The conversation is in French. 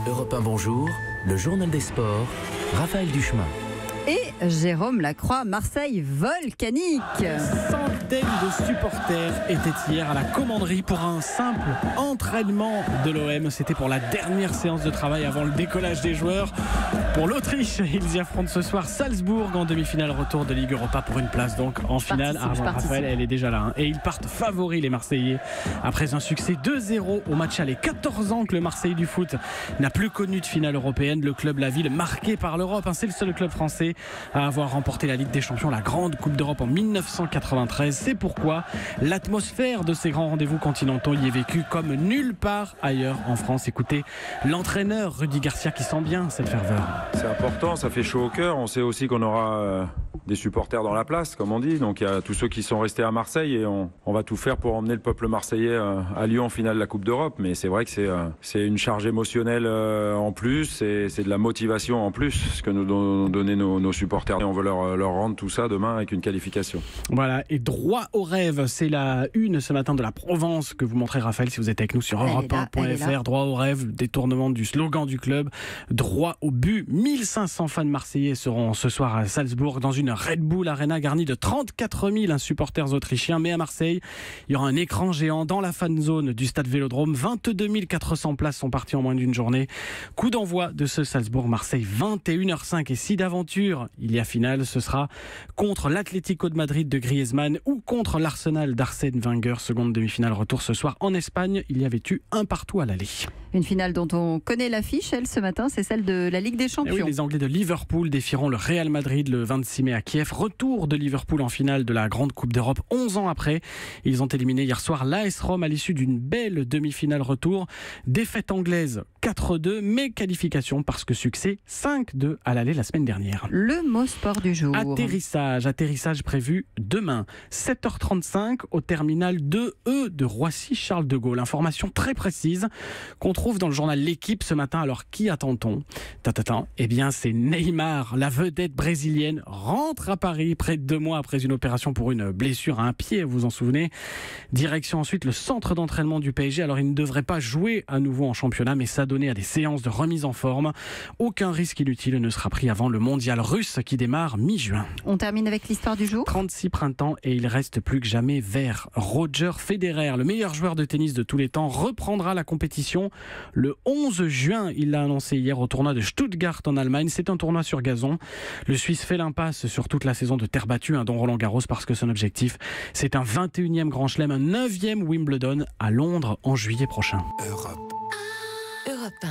Europe 1, bonjour, le journal des sports, Raphaël Duchemin. Et Jérôme Lacroix, Marseille volcanique. Centaines de supporters étaient hier à la commanderie pour un simple entraînement de l'OM. C'était pour la dernière séance de travail avant le décollage des joueurs. Pour l'Autriche, ils y affrontent ce soir Salzbourg en demi-finale retour de Ligue Europa pour une place donc en finale. Raphaël, elle est déjà là. Et ils partent favoris les Marseillais après un succès 2-0 au match aller. 14 ans que le Marseille du foot n'a plus connu de finale européenne. Le club, la ville marquée par l'Europe. C'est le seul club français à avoir remporté la Ligue des Champions, la grande Coupe d'Europe en 1993. C'est pourquoi l'atmosphère de ces grands rendez-vous continentaux y est vécue comme nulle part ailleurs en France. Écoutez l'entraîneur Rudy Garcia qui sent bien cette ferveur. C'est important, ça fait chaud au cœur. On sait aussi qu'on aura des supporters dans la place, comme on dit. Donc il y a tous ceux qui sont restés à Marseille et on va tout faire pour emmener le peuple marseillais à Lyon en finale de la Coupe d'Europe. Mais c'est vrai que c'est une charge émotionnelle en plus, c'est de la motivation en plus, ce que nous ont donné nos supporters. Et on veut leur rendre tout ça demain avec une qualification. Voilà, et droit au rêve, c'est la une ce matin de la Provence que vous montrez, Raphaël, si vous êtes avec nous sur europe1.fr. Droit au rêve, détournement du slogan du club, droit au but. 1500 fans marseillais seront ce soir à Salzbourg dans une Red Bull Arena garnie de 34 000 supporters autrichiens. Mais à Marseille, il y aura un écran géant dans la fan zone du stade Vélodrome. 22 400 places sont parties en moins d'une journée. Coup d'envoi de ce Salzbourg-Marseille, 21h05. Et si d'aventure il y a finale, ce sera contre l'Atlético de Madrid de Griezmann ou contre l'Arsenal d'Arsène Wenger. Seconde demi-finale retour ce soir en Espagne. Il y avait eu un partout à l'aller. Une finale dont on connaît l'affiche, elle, ce matin, c'est celle de la Ligue des Champions. Oui, les Anglais de Liverpool défieront le Real Madrid le 26 mai à Kiev. Retour de Liverpool en finale de la Grande Coupe d'Europe 11 ans après. Ils ont éliminé hier soir l'AS Rome à l'issue d'une belle demi-finale retour. Défaite anglaise 4-2, mais qualification parce que succès 5-2 à l'aller la semaine dernière. Le mot sport du jour. Atterrissage prévu demain, 7h35 au terminal 2E de Roissy-Charles de Gaulle. Information très précise qu'on trouve dans le journal L'Équipe ce matin. Alors qui attend-on ? Eh bien c'est Neymar, la vedette brésilienne, rentre à Paris près de 2 mois après une opération pour une blessure à un pied, vous vous en souvenez. Direction ensuite le centre d'entraînement du PSG. Alors il ne devrait pas jouer à nouveau en championnat, mais s'adonner à des séances de remise en forme. Aucun risque inutile ne sera pris avant le mondial russe qui démarre mi-juin. On termine avec l'histoire du jour. 36 printemps et il reste plus que jamais vert. Roger Federer, le meilleur joueur de tennis de tous les temps, reprendra la compétition le 11 juin. Il l'a annoncé hier au tournoi de Stuttgart en Allemagne. C'est un tournoi sur gazon. Le Suisse fait l'impasse sur toute la saison de terre battue, dont Roland Garros, parce que son objectif, c'est un 21e Grand Chelem, un 9e Wimbledon à Londres en juillet prochain. Europe 1.